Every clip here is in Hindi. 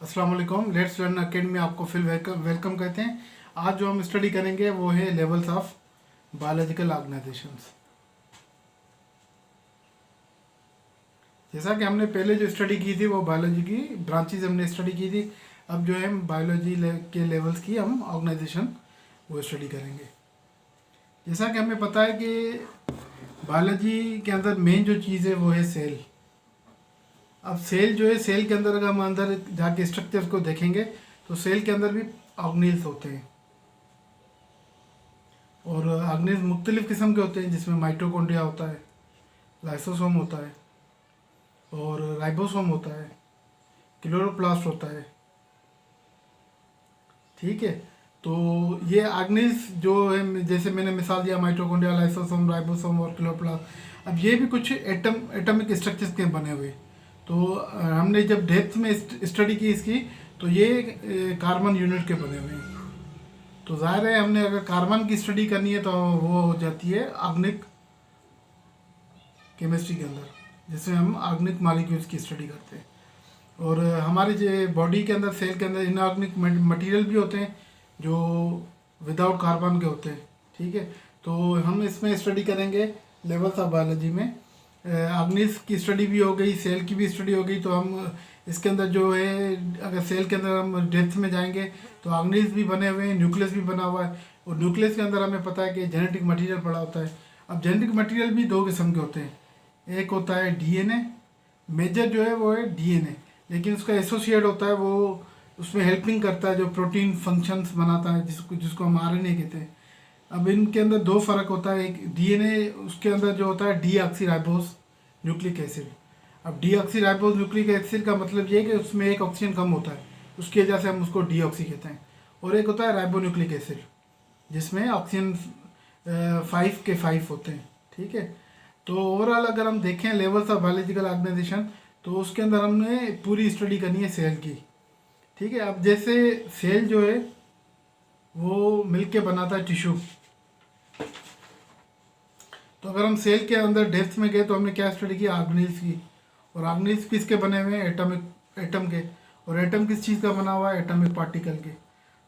अस्सलाम वालेकुम। लेट्स लर्न अकेडमी आपको फिर वेलकम कहते हैं। आज जो हम स्टडी करेंगे वो है लेवल्स ऑफ बायोलॉजिकल ऑर्गेनाइजेशंस। जैसा कि हमने पहले जो स्टडी की थी वो बायोलॉजी की ब्रांचेज हमने स्टडी की थी। अब जो है हम बायोलॉजी के लेवल्स की हम ऑर्गेनाइजेशन वो स्टडी करेंगे। जैसा कि हमें पता है कि बायोलॉजी के अंदर मेन जो चीज़ है वो है सेल। अब सेल जो है, सेल के अंदर अगर हम अंदर जाके स्ट्रक्चर को देखेंगे तो सेल के अंदर भी ऑर्गेनेल्स होते हैं और ऑर्गेनेल्स मुख्तलिफ़ किस्म के होते हैं, जिसमें माइटोकॉन्ड्रिया होता है, लाइसोसोम होता है और राइबोसोम होता है, क्लोरोप्लास्ट होता है। ठीक है, तो ये ऑर्गेनेल्स जो है, जैसे मैंने मिसाल दिया माइटोकॉन्ड्रिया, लाइसोसोम, राइबोसोम और क्लोरोप्लास्ट। अब ये भी कुछ एटमिक स्ट्रक्चर्स के बने हुए। तो हमने जब डेप्थ में स्टडी की इसकी, तो ये कार्बन यूनिट के बने हुए हैं। तो जाहिर है हमने अगर कार्बन की स्टडी करनी है तो वो हो जाती है ऑर्गेनिक केमिस्ट्री के अंदर, जिसमें हम ऑर्गेनिक मॉलिक्यूल्स की स्टडी करते हैं। और हमारे जो बॉडी के अंदर, सेल के अंदर इनऑर्गेनिक मटेरियल भी होते हैं जो विदाउट कार्बन के होते हैं। ठीक है, तो हम इसमें स्टडी करेंगे लेवल्स ऑफ बायोलॉजी में। ऑर्गेनिल्स की स्टडी भी हो गई, सेल की भी स्टडी हो गई। तो हम इसके अंदर जो है, अगर सेल के अंदर हम डेप्थ में जाएंगे तो ऑर्गेनिल्स भी बने हुए हैं, न्यूक्लियस भी बना हुआ है। और न्यूक्लियस के अंदर हमें पता है कि जेनेटिक मटेरियल पड़ा होता है। अब जेनेटिक मटेरियल भी दो किस्म के होते हैं। एक होता है डीएनए, मेजर जो है वो है डीएनए, लेकिन उसका एसोसिएट होता है, वो उसमें हेल्पिंग करता है, जो प्रोटीन फंक्शंस बनाता है, जिसको हम आरएनए कहते हैं। अब इनके अंदर दो फर्क होता है। एक डीएनए, उसके अंदर जो होता है डीऑक्सीराइबोस न्यूक्लिक एसिड। अब डीऑक्सीराइबोस न्यूक्लिक एसिड का मतलब ये है कि उसमें एक ऑक्सीजन कम होता है, उसकी वजह से हम उसको डीऑक्सी कहते हैं। और एक होता है राइबोन्यूक्लिक एसिड, जिसमें ऑक्सीजन 5 के 5 होते हैं। ठीक है, तो ओवरऑल अगर हम देखें लेवल्स ऑफ बायोलॉजिकल ऑर्गेनाइजेशन, तो उसके अंदर हमने पूरी स्टडी करनी है सेल की। ठीक है, अब जैसे सेल जो है वो मिलके बनाता है टिश्यू। तो अगर हम सेल के अंदर डेप्थ में गए तो हमने क्या स्टडी की, ऑर्गेनेल्स की। और ऑर्गेनेल्स किसके बने हुए हैं, एटम के। और एटम किस चीज़ का बना हुआ है, एटॉमिक पार्टिकल के।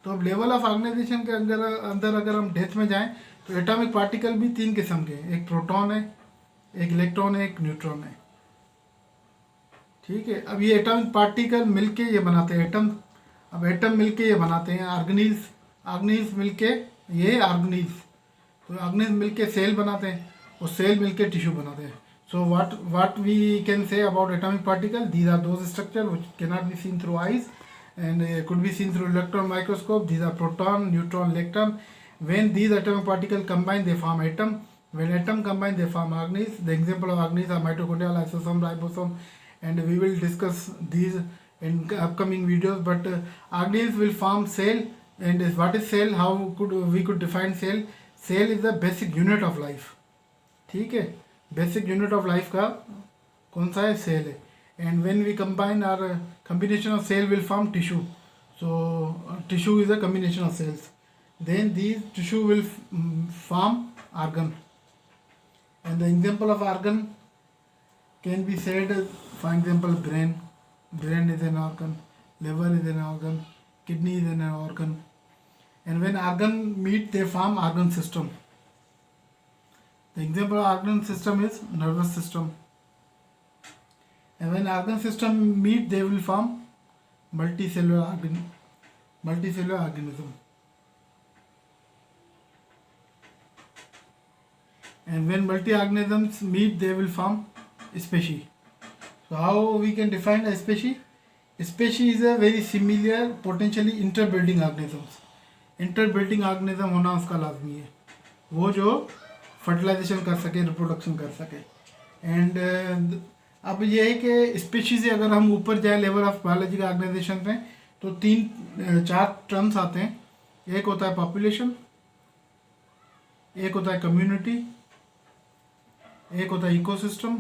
तो अब लेवल ऑफ ऑर्गेनाइजेशन के अंदर अगर हम डेप्थ में जाएं तो एटॉमिक पार्टिकल भी 3 किस्म के हैं। एक प्रोटॉन है, एक इलेक्ट्रॉन है, एक न्यूट्रॉन है। ठीक है, अब ये एटॉमिक पार्टिकल मिलके ये बनाते हैं एटम। अब एटम मिलके ये बनाते हैं ऑर्गेनेल्स। ऑर्गेनेल्स मिलके ये ऑर्गेनेल्स, तो ऑर्गेनेल्स मिलके सेल बनाते हैं और सेल मिलके टिश्यू बनाते हैं। So what we can say about atomic particle, these are those structure which can not be seen through eyes and could be seen through electron microscope. These are proton, neutron, electron. When these atomic particles combine, they form atom. When atom combine, they form organelles. The example of organelles are mitochondria, lysosome, ribosome, and we will discuss these in upcoming videos. But organelles will form cell. And what is cell? How could define cell? Cell is the basic unit of life. ठीक है, बेसिक यूनिट ऑफ लाइफ का कौन सा है, सेल है। and when we combine our combination of cell will form tissue. So tissue is a combination of cells. Then these tissue will form organ. And the example of organ can be said, for example, brain is an organ, liver is an organ, kidney is an organ. And when organ meet, they form organ system. The example of organ system is nervous system. And when organ system meet, they will form multicellular organism. And when multi-organisms meet, they will form species. So how we can define a species? Species is a very similar, potentially interbreeding organisms. Interbreeding organism होना उसका लाजमी है, वो जो फर्टिलाइजेशन कर सके, रिप्रोडक्शन कर सके। एंड अब ये है कि स्पीशीज से अगर हम ऊपर जाए लेवल ऑफ बायोलॉजी के ऑर्गेनाइजेशन में, तो 4 टर्म्स आते हैं। एक होता है पॉपुलेशन, एक होता है कम्युनिटी, एक होता है इकोसिस्टम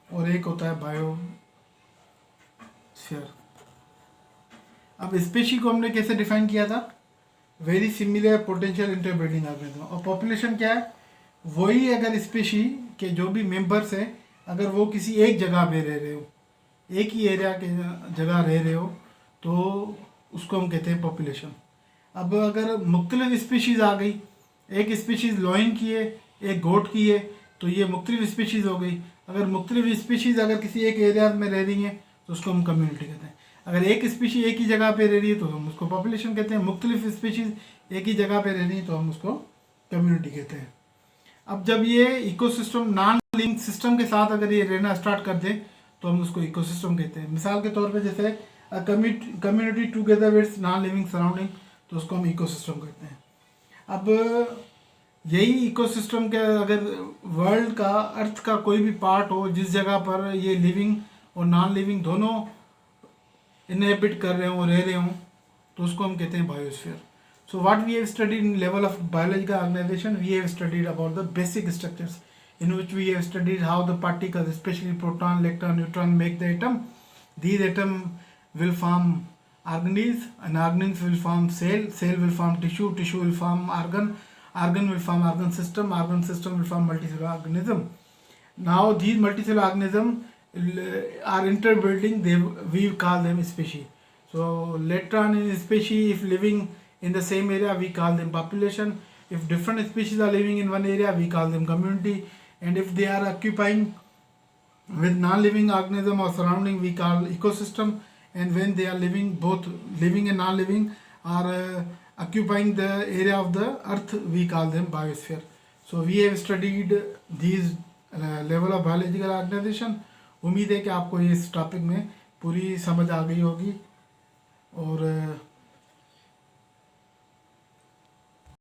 और एक होता है बायोस्फीयर। अब स्पीशी को हमने कैसे डिफाइन किया था, very similar potential interbreeding organism. और पॉपुलेशन क्या है, वही अगर स्पीशी के जो भी मेंबर्स हैं, अगर वो किसी एक जगह पे रह रहे हो, एक ही एरिया के जगह रह रहे हो तो उसको हम कहते हैं पॉपुलेशन। अब अगर मुख्तलिफ स्पीशीज़ आ गई, एक स्पीशीज़ लॉइन की है, एक गोट की है, तो ये मुख्तलिफ स्पीशीज़ हो गई। अगर मुख्तलिफ स्पीशीज़ अगर किसी एक एरिया में रह रही हैं तो उसको हम कम्युनिटी कहते हैं। अगर एक स्पीशी एक ही जगह पे रह रही है तो हम उसको पॉपुलेशन कहते हैं। मुख्तलिफ स्पीशीज़ एक ही जगह पे रह रही है तो हम उसको कम्युनिटी कहते हैं। अब जब ये इकोसिस्टम नॉन लिविंग सिस्टम के साथ अगर ये रहना स्टार्ट कर दे तो हम उसको इकोसिस्टम कहते हैं। मिसाल के तौर पे जैसे community together with non living surrounding, तो उसको हम इकोसिस्टम कहते हैं। अब यही इकोसिस्टम के अगर वर्ल्ड का, अर्थ का कोई भी पार्ट हो जिस जगह पर ये लिविंग और नॉन लिविंग दोनों इनहेबिट कर रहे हों, रह रहे हों, तो उसको हम कहते हैं biosphere. So what we have studied in level of biological organization, we have studied about the basic structures in which we have studied how the particles, especially proton, electron, neutron, make the atom. These atoms will form organelles, and organelles will form cell, cell will form tissue, tissue will form organ, organ will form organ system will form multicellular organism. Now these multicellular organisms are interbuilding, we call them species. So electron is species if living in the same area, we call them population. If different species are living in one area, we call them community. And if they are occupying with non-living organism or surrounding, we call ecosystem. And when they are living, both living and non-living are occupying the area of the earth, we call them biosphere. So we have studied these level of biological organization. उम्मीद है कि आपको इस टॉपिक में पूरी समझ आ गई होगी और